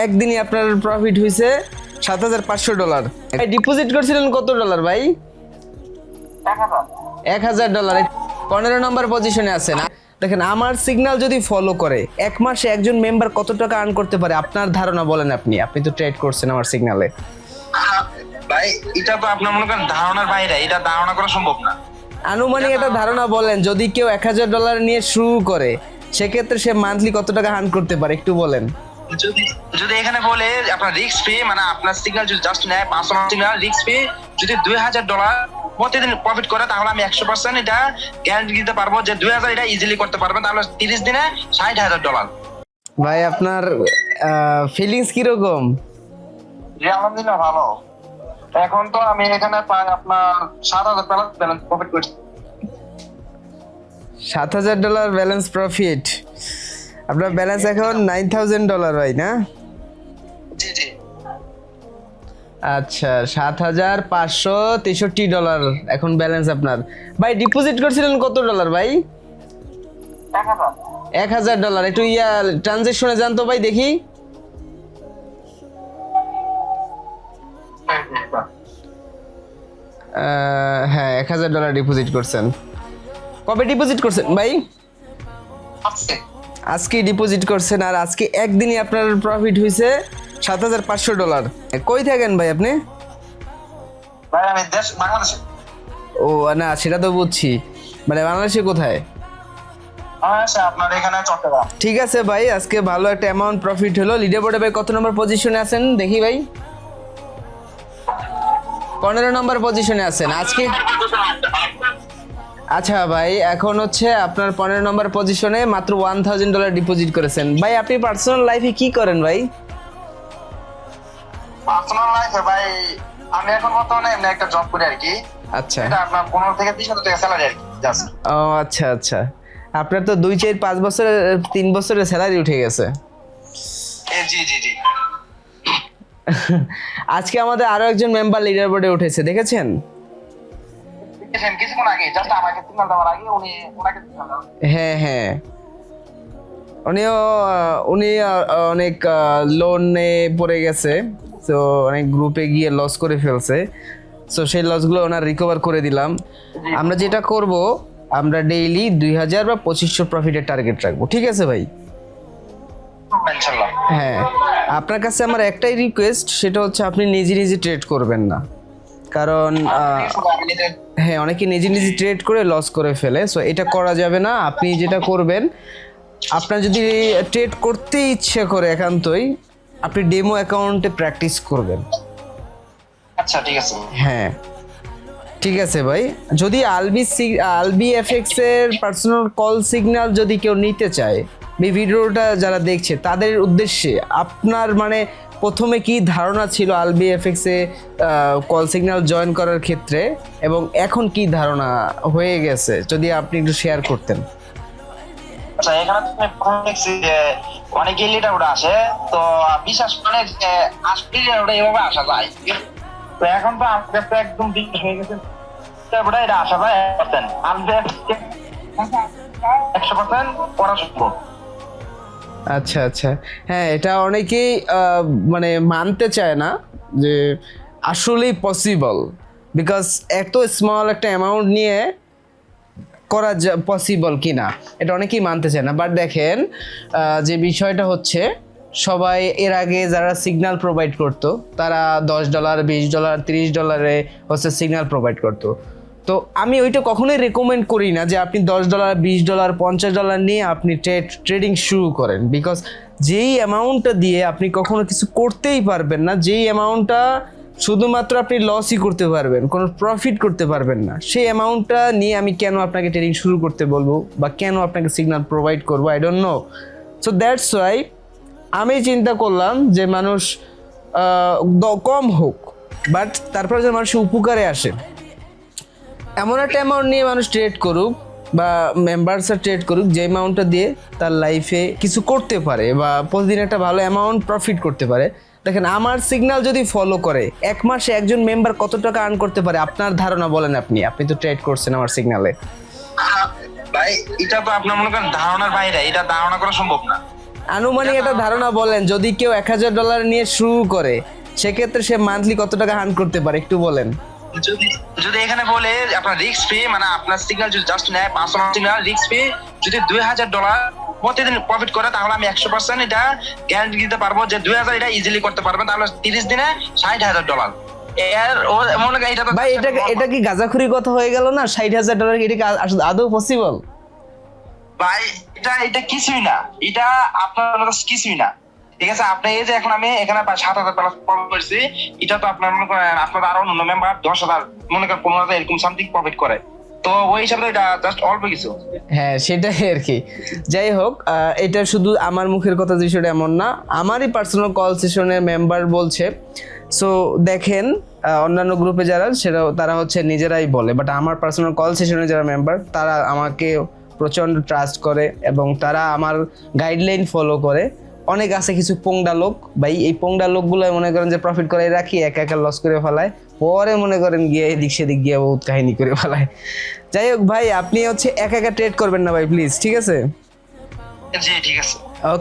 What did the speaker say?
একদিনই আপনার প্রফিট হয়েছে $7,500। ডিপোজিট করছিলেন কত ডলার ভাই? 1,000 ডলার। 15 নম্বর পজিশনে আছেন। দেখেন আমার সিগন্যাল যদি ফলো করে এক মাসে একজন মেম্বার কত টাকা আর্ন করতে পারে আপনার ধারণা বলেন। আপনি তো ট্রেড করছেন আমার সিগন্যালে। ভাই এটা তো আপনার মনে করেন ধারণার বাইরে, এটা ধারণা করা সম্ভব না। আনুমানিক একটা ধারণা বলেন, যদি কেউ $1,000 নিয়ে শুরু করে সেক্ষেত্রে সে মান্থলি কত টাকা আর্ন করতে পারে একটু বলেন। যদি এখানে বলে আপনার রিস্ক ফি, মানে আপনার সিগন্যাল যদি জাস্ট নেয় পার্সোনাল সিগন্যাল, রিস্ক ফি যদি $2,000 প্রতিদিন প্রফিট করে, তাহলে আমি 100% এটা গ্যারান্টি দিতে পারবো যে 2,000 এটা ইজিলি করতে পারবেন। তাহলে 30 দিনে $60,000। ভাই আপনার ফিলিংস কিরকম? জি আলহামদুলিল্লাহ ভালো। এখন তো আমি এখানে প্রায় আপনার 7,000 ব্যালেন্স প্রফিট করছি। $7,000 ব্যালেন্স প্রফিট। আপনার ব্যালেন্স এখন $9,000 হয় না? জি জি। আচ্ছা, $7,563 এখন ব্যালেন্স আপনার। ভাই ডিপোজিট করছিলেন কত ডলার ভাই? 1,000। $1,000। একটু ট্রানজেকশনে যান তো ভাই দেখি। হ্যাঁ, $1,000 ডিপোজিট করছেন। কবে ডিপোজিট করছেন ভাই? আজকে ডিপোজিট করছেন, আর আজকে একদিনই আপনার প্রফিট হয়েছে $7,500। কই থাকেন ভাই আপনি? ভাই আমি বাংলাদেশে। ও না, সেটা তো বুঝছি, মানে বাংলাদেশে কোথায়? আপনার এখানে চট্টগ্রাম। ঠিক আছে ভাই, আজকে ভালো একটা অ্যামাউন্ট প্রফিট হলো। লিডার বোর্ডে ভাই কত নম্বর পজিশনে আছেন দেখি ভাই? 15 নম্বর পজিশনে আছেন আজকে। আচ্ছা ভাই, এখন হচ্ছে আপনার 15 নম্বর পজিশনে মাত্র $1,000 ডিপোজিট করেছেন। ভাই আপনি পার্সোনাল লাইফে কি করেন ভাই? পার্সোনাল লাইফে ভাই আমি এখন বর্তমানে এমনি একটা জব করি আর কি। আচ্ছা, এটা আপনার 15 থেকে 30,000 টাকা স্যালারি আর কি জাস্ট। ও আচ্ছা আচ্ছা, আপনার তো 2, 4, 5 বছরের 3 বছরের স্যালারি উঠে গেছে। জি জি জি। আজকে আমাদের আরো একজন মেম্বার লিডার বোর্ডে উঠেছে, দেখেছেন? কিছুক্ষণ আগে জাস্ট আমাকে সিগন্যাল দেওয়ার আগে ওনাকে সিগন্যাল দেওয়া। হ্যাঁ হ্যাঁ, উনি অনেক লোনে পড়ে গেছে, তো অনেক গ্রুপে গিয়ে লস করে ফেলছে। সো সেই লসগুলো ওনার রিকভার করে দিলাম। আমরা যেটা করব, আমরা ডেইলি 2,000 বা 2,500 প্রফিটের টার্গেট রাখবো, ঠিক আছে ভাই? ইনশাআল্লাহ। হ্যাঁ, আপনার কাছে আমার একটাই রিকোয়েস্ট, সেটা হচ্ছে আপনি নিজে নিজে ট্রেড করবেন না, কারণ হ্যাঁ অনেকে নিজে নিজে ট্রেড করে লস করে ফেলে। সো এটা করা যাবে না। আপনি যেটা করবেন, আপনার যদি ট্রেড করতে ইচ্ছে করে একান্তই, আপনি ডেমো অ্যাকাউন্টে প্র্যাকটিস করবেন। আচ্ছা ঠিক আছে। হ্যাঁ ঠিক আছে ভাই। যদি আলবি এফএক্স এর পার্সোনাল কল সিগন্যাল যদি কেউ নিতে চায়, এই ভিডিওটা যারা দেখছে তাদের উদ্দেশ্যে আপনার মানে প্রথমে কি ধারণা ছিল আলবি এফএক্স এ কল সিগন্যাল জয়েন করার ক্ষেত্রে, এবং এখন কি ধারণা হয়ে গেছে, যদি আপনি একটু শেয়ার করতেন। আচ্ছা, এখানে তো আমি প্রথমে দেখছি যে অনেকে লিটার ওটা আসে, তো বিশ্বাস মানে যে আসলে ওটা এভাবে আসা যায়। তো এখন তো আমার কাছে একদম বিশ্বাস হয়ে গেছে ওটা এটা আসা যায় 100%। আমি 100% করা সম্ভব। আচ্ছা আচ্ছা, হ্যাঁ এটা অনেকেই মানে মানতে চায় না যে আসলেই পসিবল, বিকজ এত স্মল একটা অ্যামাউন্ট নিয়ে করা পসিবল কিনা এটা অনেকেই মানতে চায় না। বাট দেখেন, যে বিষয়টা হচ্ছে, সবাই এর আগে যারা সিগন্যাল প্রোভাইড করতো তারা $10, $20, $30 হচ্ছে সিগন্যাল প্রোভাইড করতো। তো আমি ওইটা কখনোই রেকমেন্ড করি না যে আপনি $10, $20, $50 নিয়ে আপনি ট্রেডিং শুরু করেন, বিকজ যেই অ্যামাউন্টটা দিয়ে আপনি কখনো কিছু করতেই পারবেন না, যেই অ্যামাউন্টটা শুধুমাত্র আপনি লসই করতে পারবেন, কোনো প্রফিট করতে পারবেন না, সেই অ্যামাউন্টটা নিয়ে আমি কেন আপনাকে ট্রেডিং শুরু করতে বলবো বা কেন আপনাকে সিগন্যাল প্রোভাইড করবো, I don't know. So that's why আমি চিন্তা করলাম যে মানুষ কম হোক, বাট তারপরে যে মানুষের উপকারে আসে এমন একটা অ্যামাউন্ট নিয়ে মানুষ ট্রেড করুক বা মেম্বার্সরা ট্রেড করুক, যে অ্যামাউন্টটা দিয়ে তার লাইফে কিছু করতে পারে বা প্রতিদিন একটা ভালো অ্যামাউন্ট প্রফিট করতে পারে। দেখেন আমার সিগন্যাল যদি ফলো করে এক মাসে একজন মেম্বার কত টাকা আর্ন করতে পারে আপনার ধারণা বলেন। আপনি তো ট্রেড করছেন আমার সিগন্যালে। ভাই এটা তো আপনার মনে করেন ধারণার বাইরে, এটা ধারণা করা সম্ভব না। আনুমানিক একটা ধারণা বলেন, যদি কেউ $1000 নিয়ে শুরু করে সেক্ষেত্রে সে মান্থলি কত টাকা আর্ন করতে পারে একটু বলেন। যদি যদি এখানে বলে আপনার রিস্ক ফ্রি, মানে আপনার সিগন্যাল যদি জাস্ট নেয় 500 সিগন্যাল রিস্ক ফ্রি, যদি $2000 প্রতিদিন প্রফিট করে তাহলে আমি 100% এটা গ্যারান্টি দিতে পারবো যে 2000 এটা ইজিলি করতে পারবেন, তাহলে 30 দিনে $60,000। এর ও মনে করেন এটা তো ভাই এটা কি গাঁজাখুরি কথা হয়ে গেল না? $60,000 এটা কি আদৌ পসিবল? ভাই এটা কিছুই না, এটা আপনার কাছে কিছুই না। ঠিক আছে, আপনি এই যে এখন আমি এখানে 7,000 প্লাস প্রফিট করছি, এটা তো আপনার মনে করেন আপনার আরো অন্য মেম্বার 10,000 মনে করেন 15,000 এরকম সামথিং প্রফিট করে, তো ওই হিসাবে এটা জাস্ট অল্প কিছু। হ্যাঁ সেটাই আর কি। যাই হোক, এটা শুধু আমার মুখের কথা বিষয়টা এমন না, আমারই পার্সোনাল কল সেশনের মেম্বার বলছে। সো দেখেন, অন্যান্য গ্রুপে যারা তারা হচ্ছে নিজেরাই বলে, বাট আমার পার্সোনাল কল সেশনের যারা মেম্বার তারা আমাকে প্রচণ্ড ট্রাস্ট করে এবং তারা আমার গাইডলাইন ফলো করে। অনেক আছে কিছু পোংডা লোক, ভাই এই পোংডা লোকগুলো মনে করেন যে প্রফিট করে রাখি, একা একা লস করে ফেলায়, পরে মনে করেন গিয়ে এদিক সেদিক গিয়ে বহুত কাহিনী করে ফেলায়। যাই হোক ভাই, আপনি হচ্ছে একা একা ট্রেড করবেন না ভাই প্লিজ, ঠিক আছে? জি ঠিক আছে।